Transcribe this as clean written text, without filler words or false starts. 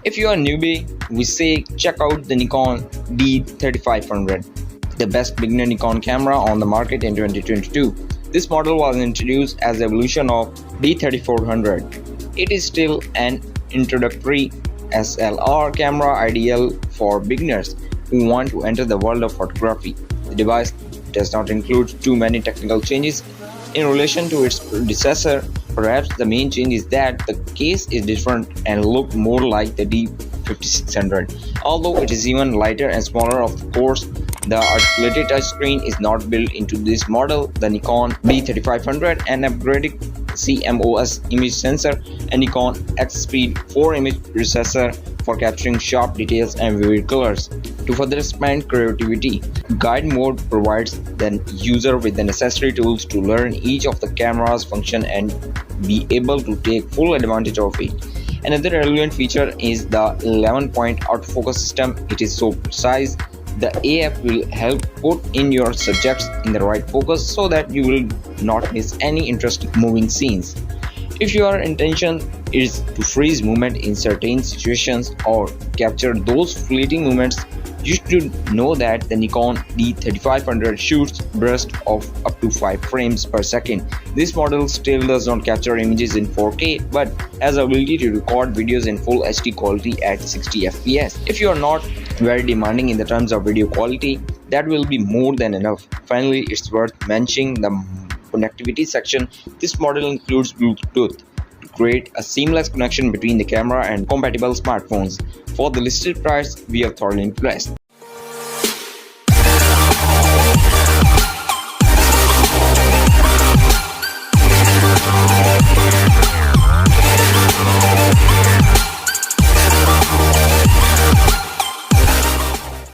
If you are a newbie, we say check out the Nikon D3500, the best beginner Nikon camera on the market in 2022. This model was introduced as the evolution of D3400. It is still an introductory SLR camera ideal for beginners who want to enter the world of photography. The device does not include too many technical changes in relation to its predecessor. Perhaps the main change is that the case is different and looks more like the D5600. Although it is even lighter and smaller, of course, the articulated touchscreen is not built into this model. The Nikon D3500, an upgraded CMOS image sensor, and Nikon X-Speed 4 image processor for capturing sharp details and vivid colors. To further expand creativity, Guide Mode provides the user with the necessary tools to learn each of the camera's function and be able to take full advantage of it. Another relevant feature is the 11-point autofocus system. It is so precise. The AF will help put in your subjects in the right focus so that you will not miss any interesting moving scenes. If your intention is to freeze movement in certain situations or capture those fleeting moments, you should know that the Nikon D3500 shoots bursts of up to 5 frames per second. This model still does not capture images in 4K but has the ability to record videos in full HD quality at 60 FPS. If you are not very demanding in the terms of video quality, that will be more than enough. Finally, it's worth mentioning the connectivity section. This model includes Bluetooth to create a seamless connection between the camera and compatible smartphones. For the listed price, we are thoroughly impressed.